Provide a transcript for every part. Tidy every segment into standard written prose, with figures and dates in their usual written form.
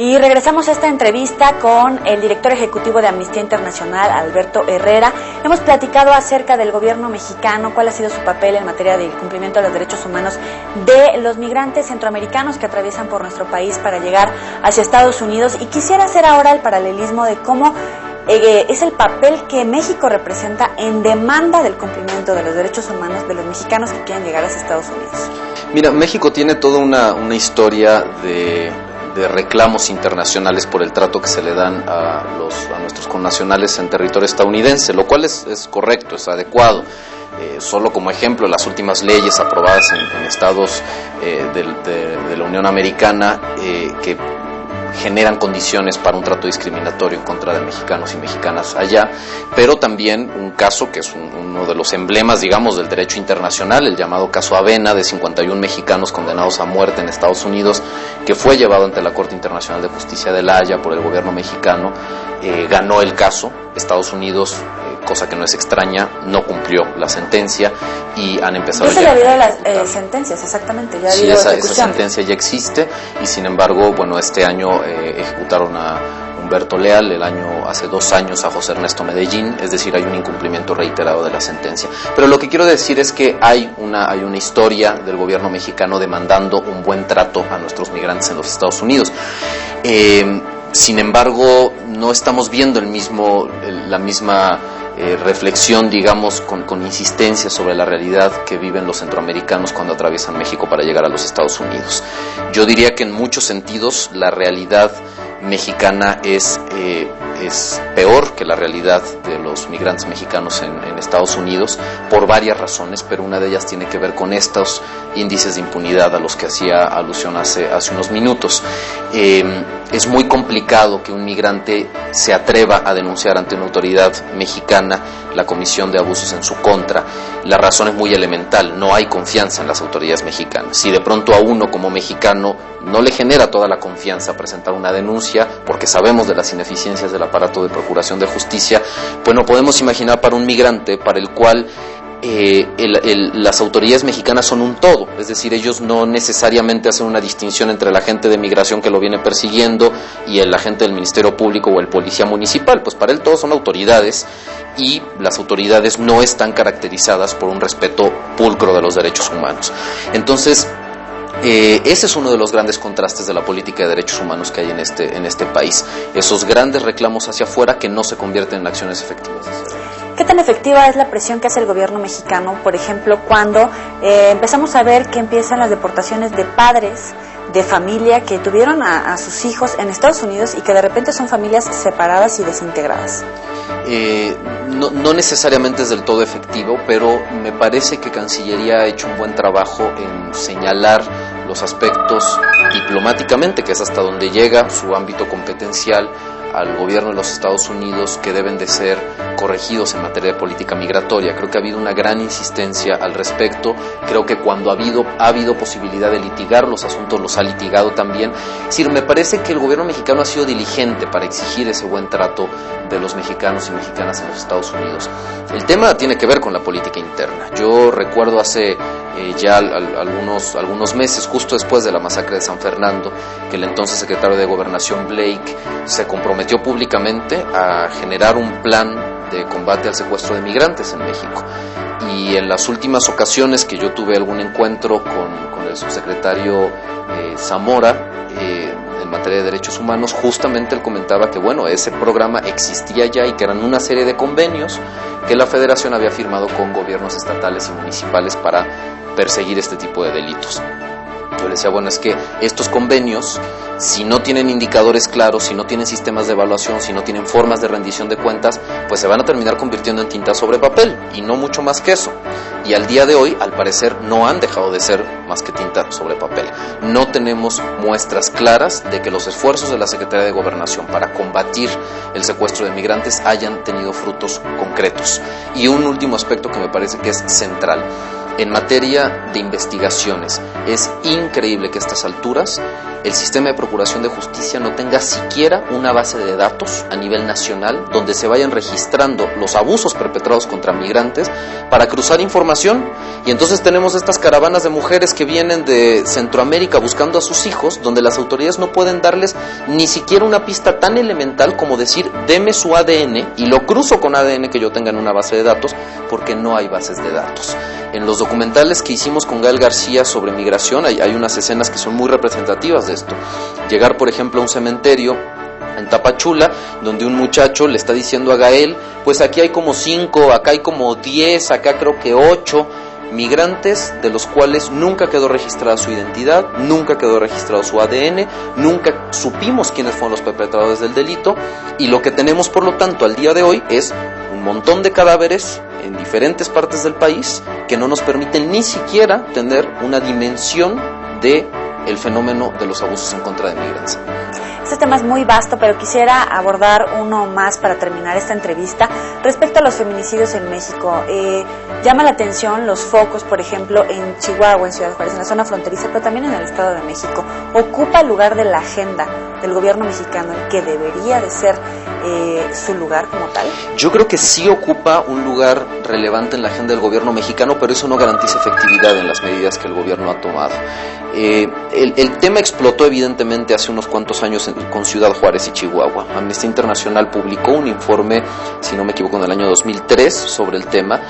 Y regresamos a esta entrevista con el director ejecutivo de Amnistía Internacional, Alberto Herrera. Hemos platicado acerca del gobierno mexicano, cuál ha sido su papel en materia de cumplimiento de los derechos humanos de los migrantes centroamericanos que atraviesan por nuestro país para llegar hacia Estados Unidos. Y quisiera hacer ahora el paralelismo de cómo es el papel que México representa en demanda del cumplimiento de los derechos humanos de los mexicanos que quieren llegar hacia Estados Unidos. Mira, México tiene toda una historia de reclamos internacionales por el trato que se le dan a nuestros connacionales en territorio estadounidense, lo cual es correcto, es adecuado. Solo como ejemplo, las últimas leyes aprobadas en estados de la Unión Americana que generan condiciones para un trato discriminatorio en contra de mexicanos y mexicanas allá, pero también un caso que es uno de los emblemas, digamos, del derecho internacional, el llamado caso Avena, de 51 mexicanos condenados a muerte en Estados Unidos, que fue llevado ante la Corte Internacional de Justicia de La Haya por el gobierno mexicano. Ganó el caso. Estados Unidos, cosa que no es extraña, no cumplió la sentencia y han empezado ya. Ya se le las sentencias, exactamente. Ya sí, esa sentencia ya existe y sin embargo, bueno, este año ejecutaron a Humberto Leal, hace 2 años a José Ernesto Medellín, es decir, hay un incumplimiento reiterado de la sentencia. Pero lo que quiero decir es que hay una historia del gobierno mexicano demandando un buen trato a nuestros migrantes en los Estados Unidos. Sin embargo, no estamos viendo la misma reflexión, digamos, con insistencia sobre la realidad que viven los centroamericanos cuando atraviesan México para llegar a los Estados Unidos. Yo diría que en muchos sentidos la realidad mexicana es peor que la realidad de los migrantes mexicanos en Estados Unidos por varias razones, pero una de ellas tiene que ver con estos índices de impunidad a los que hacía alusión hace unos minutos. Es muy complicado que un migrante se atreva a denunciar ante una autoridad mexicana la comisión de abusos en su contra. La razón es muy elemental, no hay confianza en las autoridades mexicanas. Si de pronto a uno como mexicano no le genera toda la confianza presentar una denuncia, porque sabemos de las ineficiencias del aparato de procuración de justicia, pues no podemos imaginar para un migrante para el cual las autoridades mexicanas son un todo, es decir, ellos no necesariamente hacen una distinción entre el agente de migración que lo viene persiguiendo y el agente del Ministerio Público o el policía municipal, pues para él todos son autoridades y las autoridades no están caracterizadas por un respeto pulcro de los derechos humanos. Entonces, ese es uno de los grandes contrastes de la política de derechos humanos que hay en este país, esos grandes reclamos hacia afuera que no se convierten en acciones efectivas. ¿Qué tan efectiva es la presión que hace el gobierno mexicano, por ejemplo, cuando empezamos a ver que empiezan las deportaciones de padres de familia que tuvieron a sus hijos en Estados Unidos y que de repente son familias separadas y desintegradas? No necesariamente es del todo efectivo, pero me parece que Cancillería ha hecho un buen trabajo en señalar los aspectos diplomáticamente, que es hasta donde llega su ámbito competencial, al gobierno de los Estados Unidos, que deben de ser corregidos en materia de política migratoria. Creo que ha habido una gran insistencia al respecto. Creo que cuando ha habido posibilidad de litigar los asuntos, los ha litigado también. Es decir, me parece que el gobierno mexicano ha sido diligente para exigir ese buen trato de los mexicanos y mexicanas en los Estados Unidos. El tema tiene que ver con la política interna. Yo recuerdo hace ya algunos meses, justo después de la masacre de San Fernando, que el entonces secretario de Gobernación Blake se comprometió públicamente a generar un plan de combate al secuestro de migrantes en México. Y en las últimas ocasiones que yo tuve algún encuentro con el subsecretario Zamora en materia de derechos humanos, justamente él comentaba que bueno, ese programa existía ya y que eran una serie de convenios que la Federación había firmado con gobiernos estatales y municipales para perseguir este tipo de delitos. Yo le decía, bueno, es que estos convenios, si no tienen indicadores claros, si no tienen sistemas de evaluación, si no tienen formas de rendición de cuentas, pues se van a terminar convirtiendo en tinta sobre papel, y no mucho más que eso. Y al día de hoy, al parecer, no han dejado de ser más que tinta sobre papel. No tenemos muestras claras de que los esfuerzos de la Secretaría de Gobernación para combatir el secuestro de migrantes hayan tenido frutos concretos. Y un último aspecto que me parece que es central. En materia de investigaciones, es increíble que a estas alturas el sistema de procuración de justicia no tenga siquiera una base de datos a nivel nacional donde se vayan registrando los abusos perpetrados contra migrantes para cruzar información. Y entonces tenemos estas caravanas de mujeres que vienen de Centroamérica buscando a sus hijos, donde las autoridades no pueden darles ni siquiera una pista tan elemental como decir, deme su ADN y lo cruzo con ADN que yo tenga en una base de datos, porque no hay bases de datos. En los documentales que hicimos con Gael García sobre migración hay unas escenas que son muy representativas de esto. Llegar, por ejemplo, a un cementerio en Tapachula, donde un muchacho le está diciendo a Gael, pues aquí hay como 5, acá hay como 10, acá creo que 8 migrantes, de los cuales nunca quedó registrada su identidad, nunca quedó registrado su ADN, nunca supimos quiénes fueron los perpetradores del delito, y lo que tenemos, por lo tanto, al día de hoy es un montón de cadáveres en diferentes partes del país que no nos permiten ni siquiera tener una dimensión de el fenómeno de los abusos en contra de migrantes. Este tema es muy vasto, pero quisiera abordar uno más para terminar esta entrevista. Respecto a los feminicidios en México, llama la atención los focos, por ejemplo, en Chihuahua, en Ciudad Juárez, en la zona fronteriza, pero también en el Estado de México. ¿Ocupa el lugar de la agenda del gobierno mexicano, el que debería de ser su lugar como tal? Yo creo que sí ocupa un lugar relevante en la agenda del gobierno mexicano, pero eso no garantiza efectividad en las medidas que el gobierno ha tomado. El tema explotó evidentemente hace unos cuantos años con Ciudad Juárez y Chihuahua. Amnistía Internacional publicó un informe, si no me equivoco, en el año 2003 sobre el tema,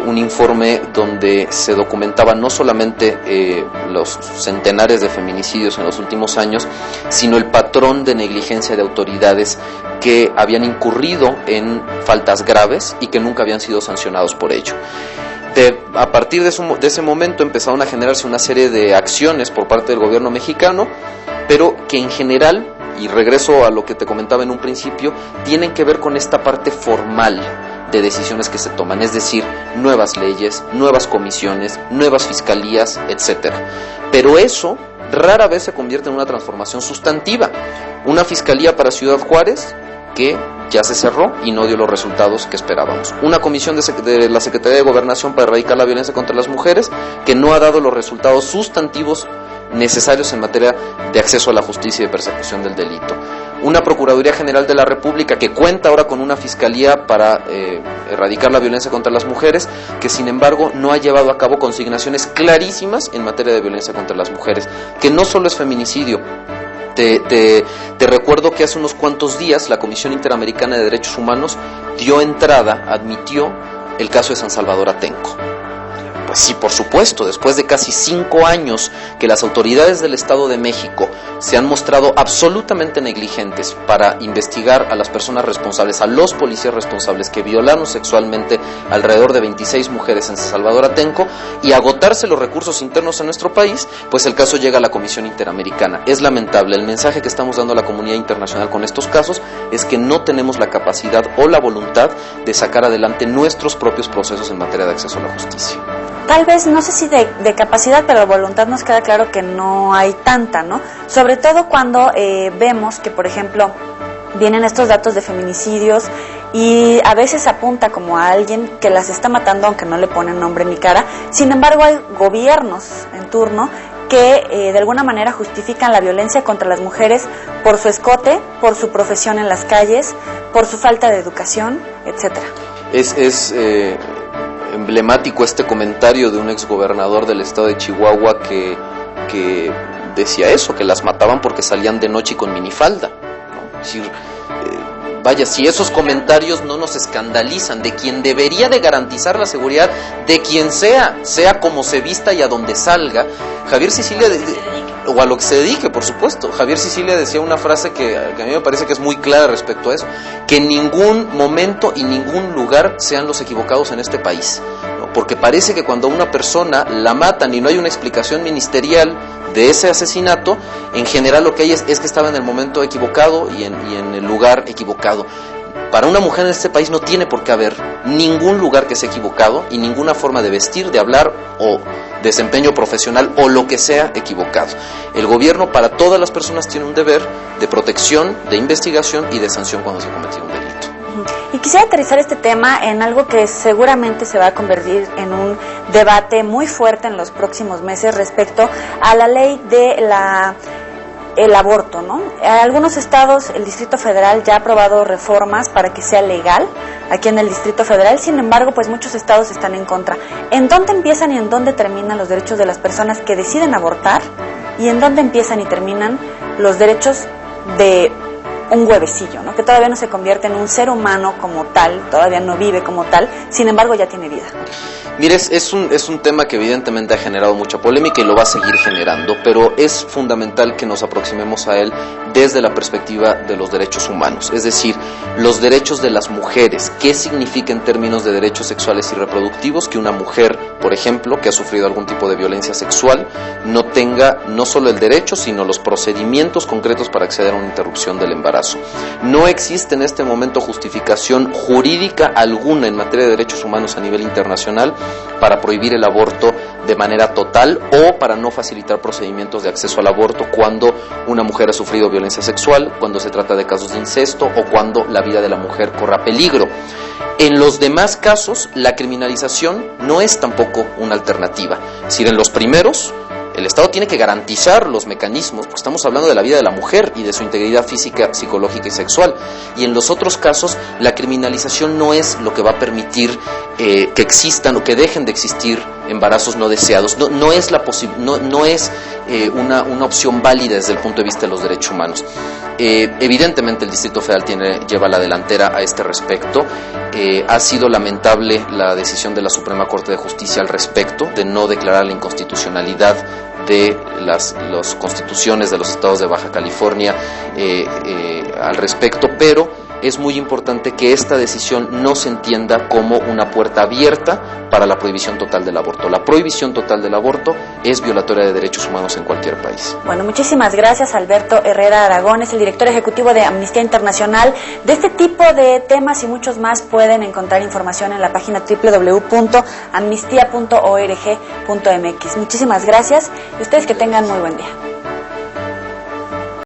un informe donde se documentaba no solamente los centenares de feminicidios en los últimos años, sino el patrón de negligencia de autoridades que habían incurrido en faltas graves y que nunca habían sido sancionados por ello. A partir de ese momento empezaron a generarse una serie de acciones por parte del gobierno mexicano, pero que en general, y regreso a lo que te comentaba en un principio, tienen que ver con esta parte formal de decisiones que se toman, es decir, nuevas leyes, nuevas comisiones, nuevas fiscalías, etcétera. Pero eso rara vez se convierte en una transformación sustantiva. Una fiscalía para Ciudad Juárez que ya se cerró y no dio los resultados que esperábamos. Una comisión de la Secretaría de Gobernación para erradicar la violencia contra las mujeres que no ha dado los resultados sustantivos necesarios en materia de acceso a la justicia y de persecución del delito. Una Procuraduría General de la República que cuenta ahora con una fiscalía para erradicar la violencia contra las mujeres, que sin embargo no ha llevado a cabo consignaciones clarísimas en materia de violencia contra las mujeres, que no solo es feminicidio. Te recuerdo que hace unos cuantos días la Comisión Interamericana de Derechos Humanos admitió el caso de San Salvador Atenco. Pues sí, por supuesto, después de casi 5 años que las autoridades del Estado de México se han mostrado absolutamente negligentes para investigar a las personas responsables, a los policías responsables que violaron sexualmente alrededor de 26 mujeres en San Salvador Atenco, y agotarse los recursos internos en nuestro país, pues el caso llega a la Comisión Interamericana. Es lamentable. El mensaje que estamos dando a la comunidad internacional con estos casos es que no tenemos la capacidad o la voluntad de sacar adelante nuestros propios procesos en materia de acceso a la justicia. Tal vez, no sé si de capacidad, pero de voluntad nos queda claro que no hay tanta, ¿no? Sobre todo cuando vemos que, por ejemplo, vienen estos datos de feminicidios y a veces apunta como a alguien que las está matando, aunque no le ponen nombre ni cara. Sin embargo, hay gobiernos en turno que de alguna manera justifican la violencia contra las mujeres por su escote, por su profesión en las calles, por su falta de educación, etcétera. Es emblemático este comentario de un exgobernador del estado de Chihuahua que decía eso, que las mataban porque salían de noche y con minifalda, ¿no? Es decir, vaya, si esos comentarios no nos escandalizan de quien debería de garantizar la seguridad de quien sea como se vista y a donde salga, Javier Sicilia, o a lo que se dedique, por supuesto. Javier Sicilia decía una frase que a mí me parece que es muy clara respecto a eso: que en ningún momento y ningún lugar sean los equivocados en este país, ¿no? Porque parece que cuando a una persona la matan y no hay una explicación ministerial de ese asesinato, en general lo que hay es que estaba en el momento equivocado y en el lugar equivocado. Para una mujer en este país no tiene por qué haber ningún lugar que sea equivocado y ninguna forma de vestir, de hablar o desempeño profesional o lo que sea equivocado. El gobierno para todas las personas tiene un deber de protección, de investigación y de sanción cuando se comete un delito. Y quisiera aterrizar este tema en algo que seguramente se va a convertir en un debate muy fuerte en los próximos meses respecto a la ley de el aborto, ¿no? En algunos estados el Distrito Federal ya ha aprobado reformas para que sea legal aquí en el Distrito Federal, sin embargo, pues muchos estados están en contra. ¿En dónde empiezan y en dónde terminan los derechos de las personas que deciden abortar? ¿Y en dónde empiezan y terminan los derechos de un huevecillo, ¿no? Que todavía no se convierte en un ser humano como tal, todavía no vive como tal, sin embargo ya tiene vida? Mire, es un tema que evidentemente ha generado mucha polémica y lo va a seguir generando, pero es fundamental que nos aproximemos a él desde la perspectiva de los derechos humanos, es decir, los derechos de las mujeres. ¿Qué significa en términos de derechos sexuales y reproductivos que una mujer, por ejemplo, que ha sufrido algún tipo de violencia sexual, no tenga no solo el derecho, sino los procedimientos concretos para acceder a una interrupción del embarazo? No existe en este momento justificación jurídica alguna en materia de derechos humanos a nivel internacional para prohibir el aborto de manera total o para no facilitar procedimientos de acceso al aborto cuando una mujer ha sufrido violencia sexual, cuando se trata de casos de incesto o cuando la vida de la mujer corra peligro. En los demás casos, la criminalización no es tampoco una alternativa. Es decir, en los primeros, el Estado tiene que garantizar los mecanismos, porque estamos hablando de la vida de la mujer y de su integridad física, psicológica y sexual. Y en los otros casos, la criminalización no es lo que va a permitir que existan o que dejen de existir embarazos no deseados. No es una opción válida desde el punto de vista de los derechos humanos. Evidentemente el Distrito Federal lleva la delantera a este respecto. Ha sido lamentable la decisión de la Suprema Corte de Justicia al respecto, de no declarar la inconstitucionalidad de las constituciones de los estados de Baja California al respecto, pero es muy importante que esta decisión no se entienda como una puerta abierta para la prohibición total del aborto. La prohibición total del aborto es violatoria de derechos humanos en cualquier país. Bueno, muchísimas gracias, Alberto Herrera Aragón, es el director ejecutivo de Amnistía Internacional. De este tipo de temas y muchos más pueden encontrar información en la página www.amnistia.org.mx. Muchísimas gracias y ustedes que tengan muy buen día.